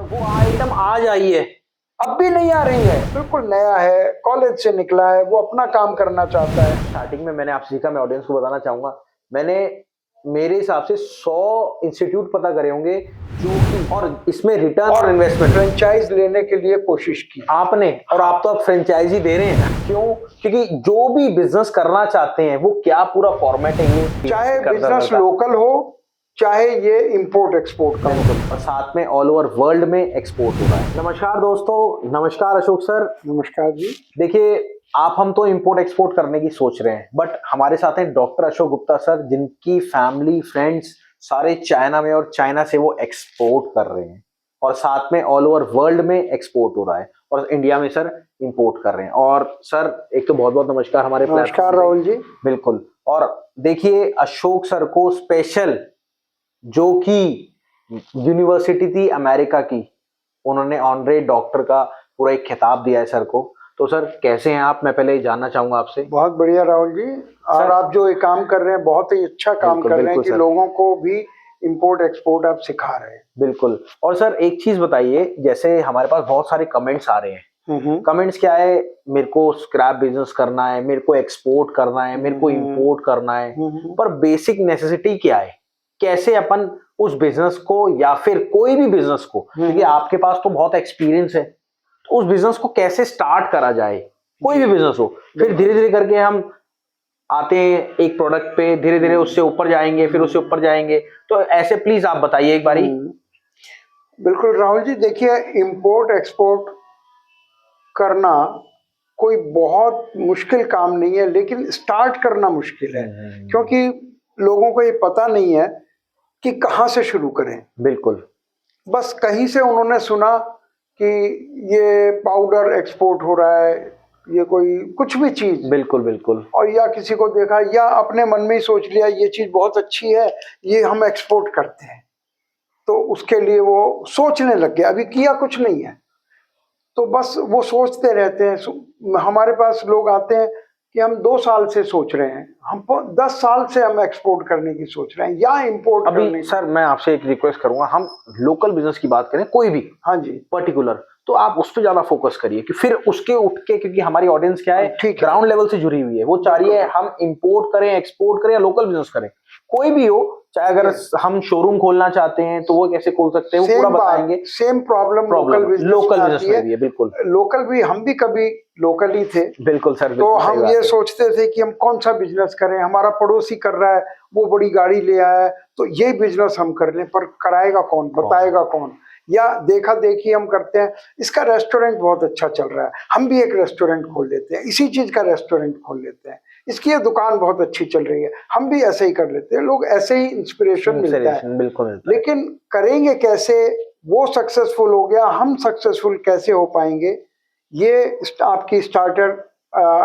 वो आइटम आज आई है, अब भी नहीं आ रही है, बिल्कुल नया है, कॉलेज से निकला है, वो अपना काम करना चाहता है। स्टार्टिंग में मैंने आपसे सीखा, मैं ऑडियंस को बताना चाहूंगा, मैंने मेरे हिसाब से 100 इंस्टीट्यूट पता करे होंगे जो कि और इसमें रिटर्न और इन्वेस्टमेंट फ्रेंचाइज लेने के लिए कोशिश की आपने, और आप तो अब फ्रेंचाइजी दे रहे हैं। क्यों? क्योंकि जो भी बिजनेस करना चाहते हैं वो क्या पूरा फॉर्मेट है ये, चाहे बिजनेस लोकल हो चाहे ये इंपोर्ट एक्सपोर्ट का हो, और साथ में ऑल ओवर वर्ल्ड में एक्सपोर्ट हो रहा है। नमस्कार दोस्तों, नमस्कार अशोक सर। नमस्कार जी। देखिए, आप हम तो इंपोर्ट एक्सपोर्ट करने की सोच रहे हैं, बट हमारे साथ हैं डॉक्टर अशोक गुप्ता सर, जिनकी फैमिली फ्रेंड्स सारे चाइना में और चाइना से वो एक्सपोर्ट कर रहे हैं और साथ में ऑल ओवर वर्ल्ड में एक्सपोर्ट हो रहा है और इंडिया में सर इंपोर्ट कर रहे हैं। और सर एक तो बहुत बहुत नमस्कार हमारे नमस्कार राहुल जी। बिल्कुल। और देखिए, अशोक सर को स्पेशल जो कि यूनिवर्सिटी थी अमेरिका की, उन्होंने ऑनरे डॉक्टर का पूरा एक खिताब दिया है सर को। तो सर कैसे हैं आप? मैं पहले जानना चाहूंगा आपसे। बहुत बढ़िया राहुल जी। और आप जो ये काम कर रहे हैं बहुत ही अच्छा काम कर रहे हैं कि लोगों को भी इंपोर्ट एक्सपोर्ट आप सिखा रहे हैं। बिल्कुल। और सर एक चीज बताइए, जैसे हमारे पास बहुत सारे कमेंट्स आ रहे हैं, कमेंट्स क्या है, मेरे को स्क्रैप बिजनेस करना है, मेरे को एक्सपोर्ट करना है, मेरे को इंपोर्ट करना है, पर बेसिक नेसेसिटी क्या है, कैसे अपन उस बिजनेस को या फिर कोई भी बिजनेस को, क्योंकि आपके पास तो बहुत एक्सपीरियंस है, तो उस बिजनेस को कैसे स्टार्ट करा जाए, कोई भी बिजनेस हो, फिर धीरे धीरे करके हम आते हैं एक प्रोडक्ट पे, धीरे धीरे उससे ऊपर जाएंगे, फिर उससे ऊपर जाएंगे। तो ऐसे प्लीज आप बताइए एक बारी। बिल्कुल राहुल जी, देखिए इंपोर्ट एक्सपोर्ट करना कोई बहुत मुश्किल काम नहीं है, लेकिन स्टार्ट करना मुश्किल है क्योंकि लोगों को ये पता नहीं है कि कहाँ से शुरू करें। बिल्कुल। बस कहीं से उन्होंने सुना कि ये पाउडर एक्सपोर्ट हो रहा है, ये कोई कुछ भी चीज, बिल्कुल बिल्कुल, और या किसी को देखा या अपने मन में ही सोच लिया ये चीज बहुत अच्छी है, ये हम एक्सपोर्ट करते हैं, तो उसके लिए वो सोचने लग गया, अभी किया कुछ नहीं है, तो बस वो सोचते रहते हैं। हमारे पास लोग आते हैं कि हम 2 साल से सोच रहे हैं, हम 10 साल से हम एक्सपोर्ट करने की सोच रहे हैं या इंपोर्ट करने की। सर मैं आपसे एक रिक्वेस्ट करूंगा, हम लोकल बिजनेस की बात करें कोई भी, हाँ जी, पर्टिकुलर, तो आप उस पर ज्यादा फोकस करिए कि फिर उसके उठ के, क्योंकि हमारी ऑडियंस क्या है, ग्राउंड लेवल से जुड़ी हुई है, वो चाह रही है हम इंपोर्ट करें, एक्सपोर्ट करें या लोकल बिजनेस करें, कोई भी हो, चाहे अगर हम शोरूम खोलना चाहते हैं तो वो कैसे खोल सकते हैं, वो पूरा बताएंगे। सेम प्रॉब्लम लोकल बिजनेस में है। बिल्कुल, लोकल भी, हम भी कभी लोकल ही थे। बिल्कुल सर। तो हम ये सोचते थे कि हम कौन सा बिजनेस करें, हमारा पड़ोसी कर रहा है, वो बड़ी गाड़ी ले आया है, तो ये बिजनेस हम कर लें, पर कराएगा कौन, बताएगा कौन, या देखा देखी हम करते हैं, इसका रेस्टोरेंट बहुत अच्छा चल रहा है, हम भी एक रेस्टोरेंट खोल लेते हैं, इसी चीज का रेस्टोरेंट खोल लेते हैं, इसकी ये दुकान बहुत अच्छी चल रही है, हम भी ऐसे ही कर लेते हैं। लोग ऐसे ही इंस्पिरेशन मिलता है। बिल्कुल। लेकिन करेंगे कैसे, वो सक्सेसफुल हो गया, हम सक्सेसफुल कैसे हो पाएंगे, ये आपकी स्टार्टर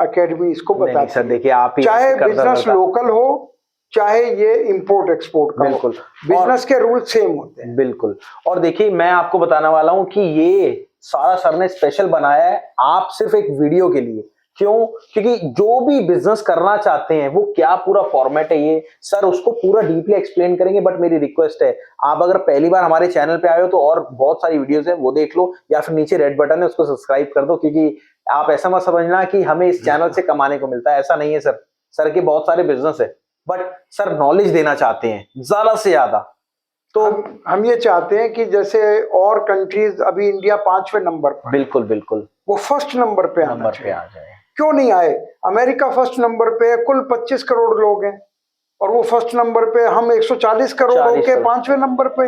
एकेडमी इसको बताती है। देखिए, आप चाहे बिजनेस लोकल हो चाहे ये इंपोर्ट एक्सपोर्ट का, बिल्कुल बिजनेस के रूल सेम होते हैं। बिल्कुल। और देखिए, मैं आपको बताने वाला हूं कि ये सारा सर ने स्पेशल बनाया है आप सिर्फ एक वीडियो के लिए। क्यों? क्योंकि जो भी बिजनेस करना चाहते हैं वो क्या पूरा फॉर्मेट है, ये सर उसको पूरा डीपली एक्सप्लेन करेंगे। बट मेरी रिक्वेस्ट है, आप अगर पहली बार हमारे चैनल पे आए हो तो और बहुत सारी वीडियोस है, वो देख लो, या फिर नीचे रेड बटन है उसको सब्सक्राइब कर दो, क्योंकि आप ऐसा मत समझना कि हमें इस चैनल से कमाने को मिलता है, ऐसा नहीं है सर। सर के बहुत सारे बिजनेस है, बट सर नॉलेज देना चाहते हैं ज्यादा से ज्यादा। तो हम ये चाहते हैं कि जैसे और कंट्रीज, अभी इंडिया 5वें नंबर पर, बिल्कुल बिल्कुल, वो फर्स्ट नंबर पे आ जाए। क्यों नहीं आए? अमेरिका फर्स्ट नंबर पे, कुल 25 करोड़ लोग हैं, और वो फर्स्ट नंबर पे, हम 140 करोड़ के 5वें नंबर पे।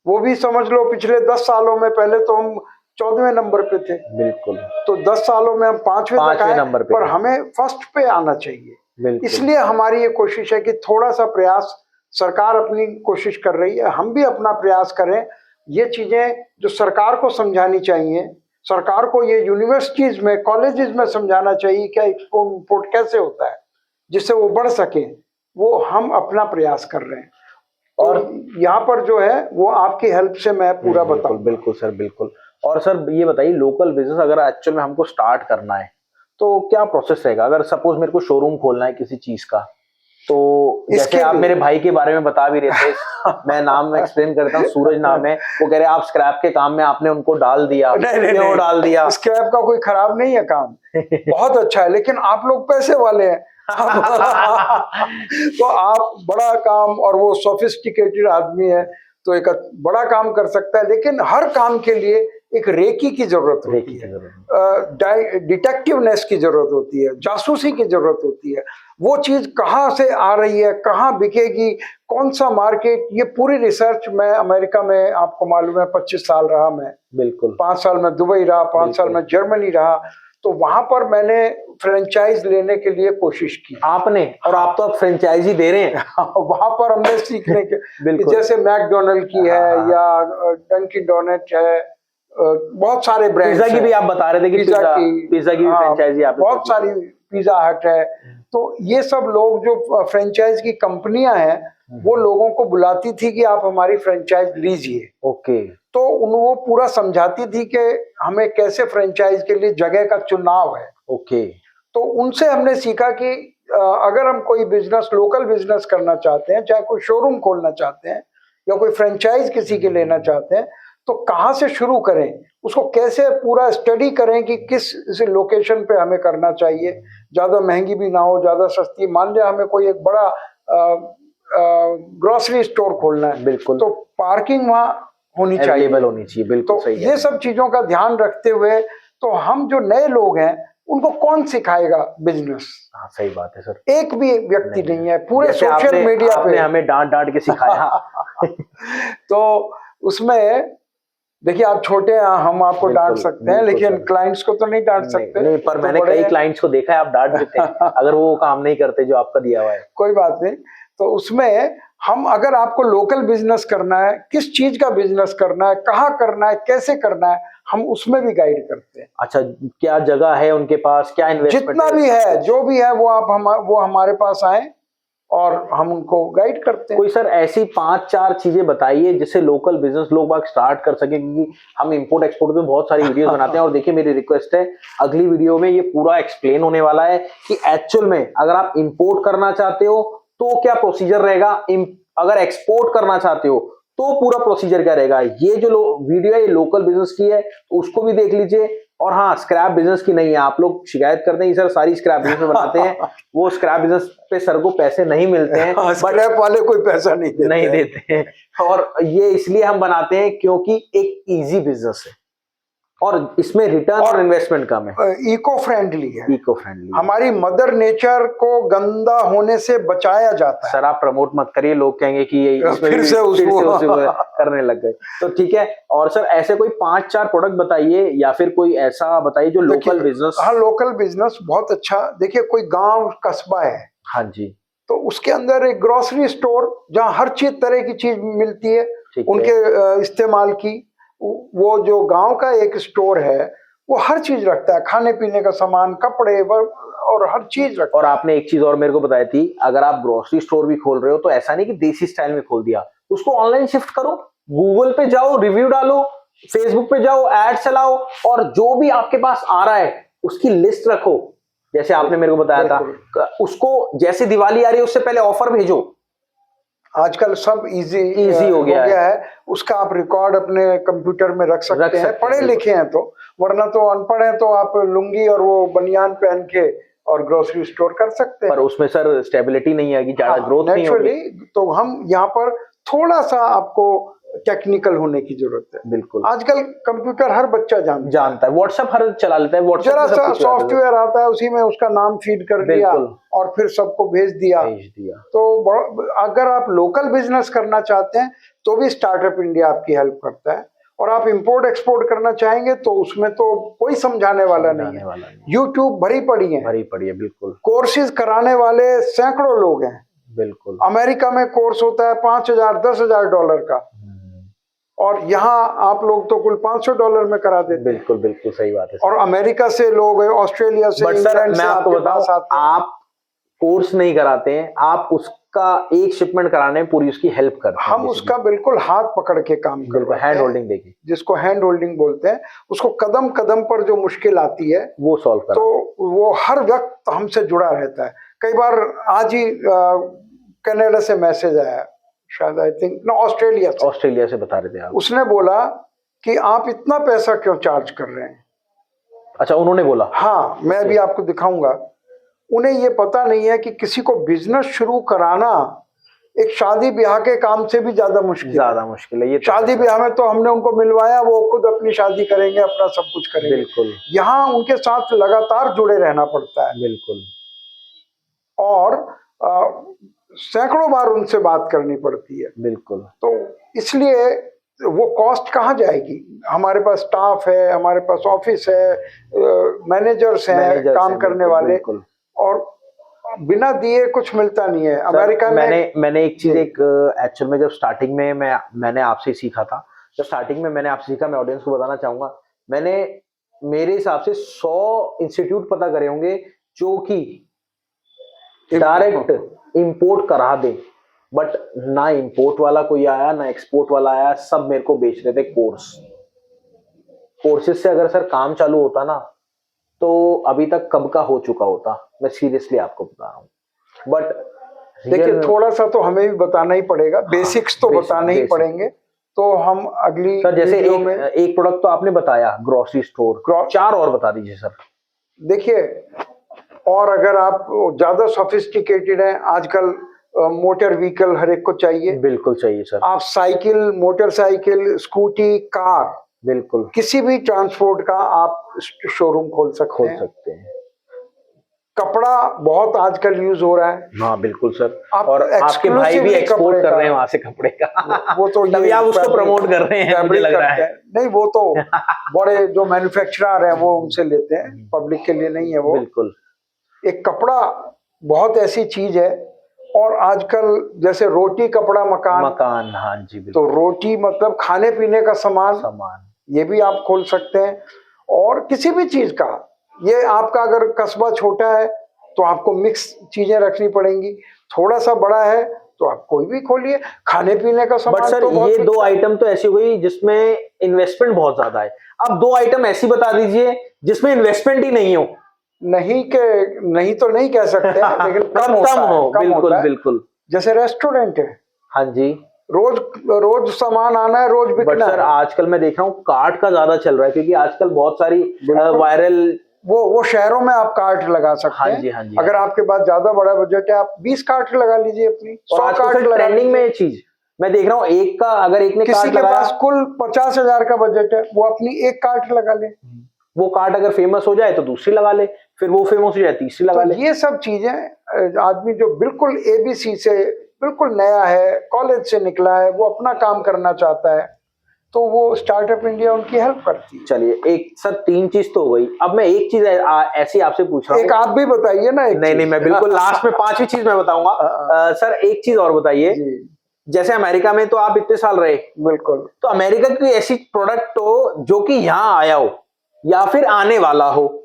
वो भी समझ लो पिछले 10 सालों में, पहले तो हम 14वें नंबर पे थे। बिल्कुल। तो 10 सालों में हम 5वें तक आए, पर हमें फर्स्ट पे आना चाहिए। इसलिए हमारी ये कोशिश है कि थोड़ा सा प्रयास, सरकार अपनी कोशिश कर रही है, हम भी अपना प्रयास करें। ये चीजें जो सरकार को समझानी चाहिए, सरकार को ये यूनिवर्सिटीज में, कॉलेजेस में समझाना चाहिए क्या एक्सपोर्ट इंपोर्ट कैसे होता है, जिससे वो बढ़ सके, वो हम अपना प्रयास कर रहे हैं। और यहाँ पर जो है वो आपकी हेल्प से मैं पूरा बताऊं। बिल्कुल सर, बिल्कुल। और सर ये बताइए, लोकल बिजनेस अगर एक्चुअल में हमको स्टार्ट करना है तो क्या प्रोसेस रहेगा? अगर सपोज मेरे को शोरूम खोलना है किसी चीज का, तो जैसे आप मेरे भाई के बारे में बता भी रहे थे, मैं नाम एक्सप्लेन करता हूँ, सूरज नाम है, वो कह रहे आप स्क्रैप के काम में आपने उनको डाल दिया। क्यों डाल दिया? स्क्रैप का कोई खराब नहीं है काम, बहुत अच्छा है, लेकिन आप लोग पैसे वाले हैं। तो आप बड़ा काम, और वो सोफिस्टिकेटेड आदमी है तो एक बड़ा काम कर सकता है, लेकिन हर काम के लिए एक रेकी की जरूरत होती है, डिटेक्टिवनेस की जरूरत होती है, जासूसी की जरूरत होती है। वो चीज कहाँ से आ रही है, कहाँ बिकेगी, कौन सा मार्केट, ये पूरी रिसर्च। मैं अमेरिका में, आपको मालूम है 25 साल रहा मैं, बिल्कुल 5 साल में दुबई रहा, 5 साल में जर्मनी रहा, तो वहां पर मैंने फ्रेंचाइज लेने के लिए कोशिश की। आपने? और आप तो अब फ्रेंचाइजी दे रहे हैं। वहां पर हमने सीखने के जैसे मैकडोनल्ड की है या डंकिन डोनट है, बहुत सारे ब्रांड्स पिज्जा की भी आप बता रहे थे कि पिज्जा की भी फ्रेंचाइजी आप, बहुत सारी, पिज्जा हट है। तो ये सब लोग जो फ्रेंचाइज की कंपनियां हैं, वो लोगों को बुलाती थी कि आप हमारी फ्रेंचाइज लीजिए। ओके। तो वो पूरा समझाती थी कि हमें कैसे फ्रेंचाइज के लिए जगह का चुनाव है। ओके। तो उनसे हमने सीखा कि अगर हम कोई बिजनेस, लोकल बिजनेस करना चाहते हैं, चाहे कोई शोरूम खोलना चाहते हैं या कोई फ्रेंचाइज किसी के लेना चाहते हैं, तो कहाँ से शुरू करें, उसको कैसे पूरा स्टडी करें कि किस लोकेशन पे हमें करना चाहिए, ज्यादा महंगी भी ना हो, ज्यादा सस्ती। मान लिया हमें कोई एक बड़ा ग्रोसरी स्टोर खोलना है, बिल्कुल, तो पार्किंग वहाँ होनी चाहिए, होनी चाहिए। बिल्कुल, तो सही ये सब चीजों का ध्यान रखते हुए, तो हम जो नए लोग हैं उनको कौन सिखाएगा बिजनेस? हाँ, सही बात है सर। एक भी व्यक्ति नहीं है पूरे सोशल मीडिया पे। हमें डांट के सिखाया। तो उसमें देखिए, आप छोटे हैं, हम आपको डांट सकते हैं, लेकिन क्लाइंट्स को तो नहीं डांट सकते। नहीं, पर मैंने कई क्लाइंट्स को देखा है आप डांट देते हैं अगर वो काम नहीं करते जो आपका दिया हुआ है। कोई बात नहीं। तो उसमें हम, अगर आपको लोकल बिजनेस करना है, किस चीज का बिजनेस करना है, कहाँ करना है, कैसे करना है, हम उसमें भी गाइड करते हैं। अच्छा, क्या जगह है उनके पास, क्या इन्वेस्टमेंट, जितना भी है, जो भी है, वो हमारे पास आए और हम उनको गाइड करते हैं। कोई सर ऐसी 5-4 चीजें बताइए जिससे लोकल बिजनेस लोग बाग स्टार्ट कर सके, क्योंकि हम इंपोर्ट एक्सपोर्ट में बहुत सारी वीडियोस बनाते हैं। और देखिए, मेरी रिक्वेस्ट है, अगली वीडियो में ये पूरा एक्सप्लेन होने वाला है कि एक्चुअल में अगर आप इंपोर्ट करना चाहते हो तो क्या प्रोसीजर रहेगा, अगर एक्सपोर्ट करना चाहते हो तो पूरा प्रोसीजर क्या रहेगा। ये जो वीडियो है ये लोकल बिजनेस की है, तो उसको भी देख लीजिए। और हाँ, स्क्रैप बिजनेस की नहीं है। आप लोग शिकायत करते हैं सर सारी स्क्रैप बिजनेस में बनाते हैं, वो स्क्रैप बिजनेस पे सर को पैसे नहीं मिलते हैं, स्क्रैप वाले कोई पैसा नहीं देते हैं। और ये इसलिए हम बनाते हैं क्योंकि एक इजी बिजनेस है और इसमें रिटर्न और इन्वेस्टमेंट कम है, इको फ्रेंडली है। इको फ्रेंडली, हमारी मदर नेचर को गंदा होने से बचाया जाता है। सर आप प्रमोट मत करिए, लोग कहेंगे कि ये इसमें फिर से उसको करने लग गए। तो ठीक है। और सर ऐसे कोई 5-4 प्रोडक्ट बताइए या फिर कोई ऐसा बताइए जो लोकल बिजनेस। हाँ, लोकल बिजनेस बहुत अच्छा। देखिए, कोई गांव कस्बा है, हाँ जी, तो उसके अंदर एक ग्रोसरी स्टोर जहाँ हर चीज, तरह की चीज मिलती है उनके इस्तेमाल की। वो जो गांव का एक स्टोर है, वो हर चीज रखता है, खाने पीने का सामान, कपड़े और हर चीज रखता है। और आपने एक चीज और मेरे को बताई थी, अगर आप ग्रोसरी स्टोर भी खोल रहे हो तो ऐसा नहीं कि देसी स्टाइल में खोल दिया, उसको ऑनलाइन शिफ्ट करो, गूगल पे जाओ, रिव्यू डालो, फेसबुक पे जाओ, एड चलाओ, और जो भी आपके पास आ रहा है उसकी लिस्ट रखो। जैसे आपने मेरे को बताया था, उसको जैसे दिवाली आ रही है उससे पहले ऑफर भेजो। आजकल सब इजी हो गया है। उसका आप रिकॉर्ड अपने कंप्यूटर में रख सकते हैं, पढ़े लिखे हैं तो। वरना तो अनपढ़ हैं तो आप लुंगी और वो बनियान पहन के और ग्रोसरी स्टोर कर सकते हैं, पर उसमें सर स्टेबिलिटी नहीं आएगी, ज्यादा ग्रोथ नहीं होगी। तो हम यहाँ पर थोड़ा सा आपको टेक्निकल होने की जरूरत है। बिल्कुल, आजकल कंप्यूटर हर बच्चा जानता है, व्हाट्सएप हर चला लेता है, जरा सा सॉफ्टवेयर आता है, उसी में उसका नाम फीड कर दिया और फिर सबको भेज दिया। तो अगर आप लोकल बिजनेस करना चाहते हैं तो भी स्टार्टअप इंडिया आपकी हेल्प करता है। और आप इंपोर्ट एक्सपोर्ट करना चाहेंगे तो उसमें तो कोई समझाने वाला नहीं है। यूट्यूब भरी पड़ी है, बिल्कुल। कोर्सेज कराने वाले सैकड़ों लोग हैं, बिल्कुल। अमेरिका में कोर्स होता है $5,000-10,000 का, और यहाँ आप लोग तो कुल $500 में करा देते हैं। बिल्कुल बिल्कुल सही बात है। और अमेरिका से लोग, ऑस्ट्रेलिया से, इंग्लैंड से, मैं आपको बताऊं, आप कोर्स नहीं कराते हैं, आप उसका एक शिपमेंट कराने में पूरी उसकी हेल्प करते हैं। हम उसका बिल्कुल हाथ पकड़ के काम करते हैं, हैंड होल्डिंग देखिए, जिसको हैंड होल्डिंग बोलते हैं। उसको कदम कदम पर जो मुश्किल आती है वो सॉल्व करते हैं। तो वो हर वक्त हमसे जुड़ा रहता है। कई बार आज ही कनाडा से मैसेज आया, शायद आई थिंक ना ऑस्ट्रेलिया से बता रहे थे आप। उसने बोला कि आप इतना पैसा क्यों चार्ज कर रहे हैं। अच्छा, उन्होंने बोला? हाँ, मैं अभी आपको दिखाऊंगा। उन्हें ये पता नहीं है कि किसी को बिजनेस शुरू कराना एक शादी ब्याह के काम से भी ज्यादा मुश्किल है। ये शादी ब्याह में तो हमने उनको मिलवाया, वो खुद अपनी शादी करेंगे, अपना सब कुछ करेंगे। बिल्कुल। यहाँ उनके साथ लगातार जुड़े रहना पड़ता है। बिल्कुल। और सैकड़ों बार उनसे बात करनी पड़ती है। बिल्कुल। तो इसलिए वो कॉस्ट कहाँ जाएगी? हमारे पास स्टाफ है, हमारे पास ऑफिस है, मैनेजर्स हैं, काम करने वाले, और बिना दिए कुछ मिलता नहीं है। अमेरिका में मैंने एक चीज एक्चुअल में जब स्टार्टिंग में मैंने आपसे सीखा था, जब स्टार्टिंग में मैंने आपसे सीखा, मैं ऑडियंस को बताना चाहूंगा, मैंने मेरे हिसाब से 100 इंस्टीट्यूट पता करे होंगे जो कि डायरेक्ट इंपोर्ट करा दे, बट ना इंपोर्ट वाला कोई आया ना एक्सपोर्ट वाला आया, सब मेरे को बेच रहे थे कोर्सेज से। अगर सर काम चालू होता ना तो अभी तक कब का हो चुका होता, मैं सीरियसली आपको बता रहा हूँ। बट देखिए, थोड़ा सा तो हमें भी बताना ही पड़ेगा, बेसिक्स तो बताने ही पड़ेंगे। तो हम अगली सर जैसे एक प्रोडक्ट तो आपने बताया ग्रोसरी स्टोर, 4 और बता दीजिए सर। देखिए, और अगर आप ज्यादा सोफिस्टिकेटेड हैं, आजकल मोटर व्हीकल हर एक को चाहिए। बिल्कुल चाहिए सर। आप साइकिल, मोटरसाइकिल, स्कूटी, कार, बिल्कुल किसी भी ट्रांसपोर्ट का आप शोरूम खोल सकते हैं। कपड़ा बहुत आजकल यूज हो रहा है। हाँ बिल्कुल सर। और आपके भाई भी एक्सपोर्ट कर रहे हैं वहां से कपड़े का। वो तो तभी आप उसको प्रमोट कर रहे हैं, मुझे लग रहा है। नहीं, वो तो बड़े जो मैन्युफैक्चरर हैं वो उनसे लेते हैं, पब्लिक के लिए नहीं है वो। बिल्कुल। एक कपड़ा बहुत ऐसी चीज है, और आजकल जैसे रोटी कपड़ा मकान, हाँ जी बिल्कुल। तो रोटी मतलब खाने पीने का सामान, ये भी आप खोल सकते हैं। और किसी भी चीज का, ये आपका अगर कस्बा छोटा है तो आपको मिक्स चीजें रखनी पड़ेंगी, थोड़ा सा बड़ा है तो आप कोई भी खोलिए, खाने पीने का सामान। बट सर तो ये 2 आइटम तो ऐसी हुई जिसमें इन्वेस्टमेंट बहुत ज्यादा है। अब 2 आइटम ऐसी बता दीजिए जिसमें इन्वेस्टमेंट ही नहीं हो। नहीं तो नहीं कह सकते, लेकिन कम हो। बिल्कुल बिल्कुल। जैसे रेस्टोरेंट है, हाँ जी, रोज सामान आना है, रोज बिकना है। सर आजकल मैं देख रहा हूँ कार्ट का ज्यादा चल रहा है, क्योंकि आजकल बहुत सारी वायरल, वो शहरों में आप कार्ट लगा सकते हैं। हाँ जी। अगर आपके पास ज्यादा बड़ा बजट है, आप 20 कार्ट लगा लीजिए अपनी, 100 कार्ट लगा। ट्रेंडिंग में ये चीज मैं देख रहा हूँ, एक का अगर एक ने किसी के पास कुल 50,000 का बजट है, वो अपनी एक कार्ट लगा ले। वो कार्ट अगर फेमस हो जाए तो दूसरी लगा ले, फिर वो फेमस हो जाए तीसरी लगा ले। ये सब चीजें आदमी जो बिल्कुल ABC से बिल्कुल नया है, कॉलेज से निकला है, वो अपना काम करना चाहता है, तो वो स्टार्टअप इंडिया उनकी हेल्प करती है। चलिए, एक सर 3 चीज तो हो गई। अब मैं एक चीज ऐसी आपसे पूछ रहा हूँ, एक आप भी बताइए ना। नहीं, मैं बिल्कुल लास्ट में 5वीं चीज मैं बताऊंगा। सर एक चीज और बताइए, जैसे अमेरिका में तो आप इतने साल रहे, बिल्कुल, तो अमेरिका की ऐसी प्रोडक्ट हो जो कि यहाँ आया हो या फिर आने वाला हो,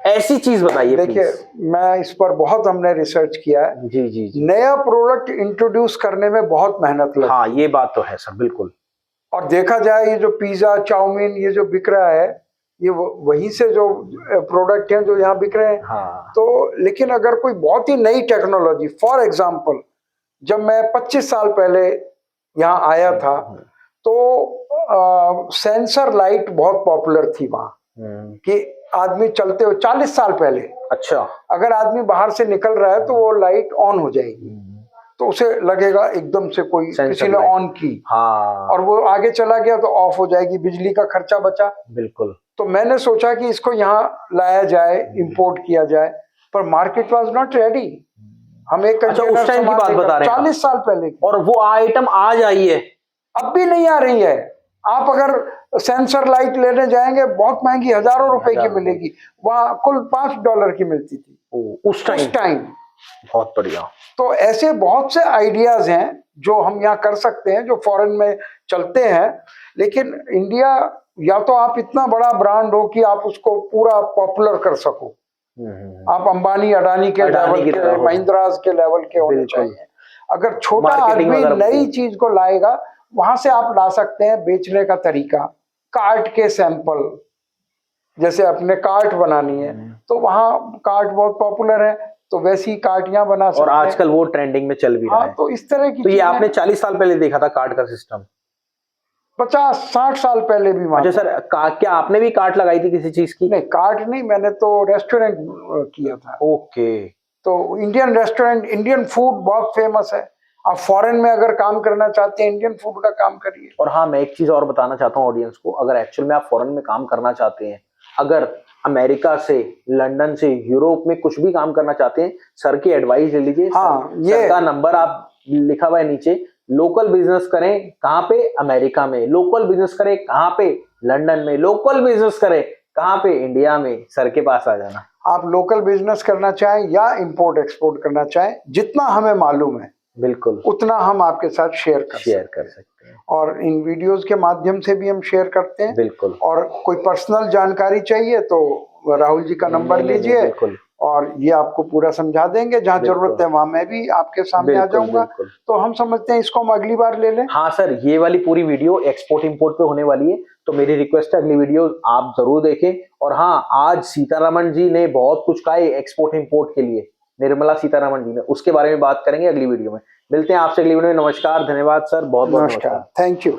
ऐसी चीज बताइए। देखिए, मैं इस पर बहुत हमने रिसर्च किया है। जी। नया प्रोडक्ट इंट्रोड्यूस करने में बहुत मेहनत लगती है। हाँ, ये बात तो है सर, बिल्कुल। और देखा जाए, ये जो पिज्जा, चाउमीन, ये जो बिक रहा है, ये वहीं से जो प्रोडक्ट हैं जो यहाँ बिक रहे हैं। हाँ। तो लेकिन अगर कोई बहुत ही नई टेक्नोलॉजी, फॉर एग्जांपल, जब मैं 25 साल पहले यहाँ आया था, तो सेंसर लाइट बहुत पॉपुलर थी वहाँ, कि आदमी चलते हुए 40 साल पहले, अच्छा, अगर आदमी बाहर से निकल रहा है तो वो लाइट ऑन हो जाएगी, तो उसे लगेगा एकदम से कोई किसी ने ऑन की। हाँ। और वो आगे चला गया तो ऑफ हो जाएगी, बिजली का खर्चा बचा। बिल्कुल। तो मैंने सोचा कि इसको यहाँ लाया जाए, इंपोर्ट किया जाए, पर मार्केट वाज नॉट रेडी। हम एक उस टाइम की बात बता रहे हैं, 40 साल पहले, और वो आइटम आज आई है, अब भी नहीं आ रही है। आप अगर सेंसर लाइट लेने जाएंगे, बहुत महंगी, हजारों रुपए की मिलेगी, वहां कुल $5 की मिलती थी उस टाइम। बहुत बढ़िया। तो ऐसे बहुत से आइडियाज हैं जो हम यहाँ कर सकते हैं, जो फॉरेन में चलते हैं। लेकिन इंडिया, या तो आप इतना बड़ा ब्रांड हो कि आप उसको पूरा पॉपुलर कर सको, आप अंबानी अडानी के लेवल के, महिंद्राज के लेवल के होने चाहिए। अगर छोटा आदमी नई चीज को लाएगा, वहां से आप ला सकते हैं। बेचने का तरीका, कार्ट के सैंपल, जैसे अपने कार्ट बनानी है तो वहाँ कार्ट बहुत पॉपुलर है, तो वैसी कार्ड यहाँ बना सकते और आजकल वो ट्रेंडिंग में चल भी रहा है। तो इस तरह की तो ये आपने 40 साल पहले देखा था कार्ड का सिस्टम? 50-60 साल पहले भी। अच्छा सर, क्या आपने भी कार्ड लगाई थी किसी चीज की? नहीं, कार्ड नहीं, मैंने तो रेस्टोरेंट किया था। ओके। तो इंडियन रेस्टोरेंट, इंडियन फूड बहुत फेमस है। आप फॉरेन में अगर काम करना चाहते हैं, इंडियन फूड का काम करिए। और हाँ, मैं एक चीज और बताना चाहता हूँ ऑडियंस को, अगर एक्चुअल में आप फॉरेन में काम करना चाहते हैं, अगर अमेरिका से, लंदन से, यूरोप में कुछ भी काम करना चाहते हैं, सर की एडवाइस ले लीजिए। सर का नंबर आप लिखा हुआ है नीचे। लोकल बिजनेस करें कहाँ पे? अमेरिका में। लोकल बिजनेस करें कहाँ पे? लंदन में। लोकल बिजनेस करें कहाँ पे? इंडिया में। सर के पास आ जाना। आप लोकल बिजनेस करना चाहें या इंपोर्ट एक्सपोर्ट करना चाहें, जितना हमें मालूम है बिल्कुल उतना हम आपके साथ शेयर कर सकते हैं। और इन वीडियोस के माध्यम से भी हम शेयर करते हैं। बिल्कुल। और कोई पर्सनल जानकारी चाहिए तो राहुल जी का नंबर लीजिए, और ये आपको पूरा समझा देंगे। जहाँ जरूरत है वहां मैं भी आपके सामने आ जाऊंगा। तो हम समझते हैं इसको हम अगली बार ले लें। हाँ सर, ये वाली पूरी वीडियो एक्सपोर्ट इंपोर्ट पे होने वाली है, तो मेरी रिक्वेस्ट है अगली वीडियो आप जरूर देखें। और हाँ, आज सीतारमण जी ने बहुत कुछ कहा है एक्सपोर्ट इंपोर्ट के लिए, निर्मला सीतारमण जी ने, उसके बारे में बात करेंगे अगली वीडियो में। मिलते हैं आपसे अगली वीडियो में। नमस्कार, धन्यवाद सर, बहुत बहुत नमस्कार। Thank you.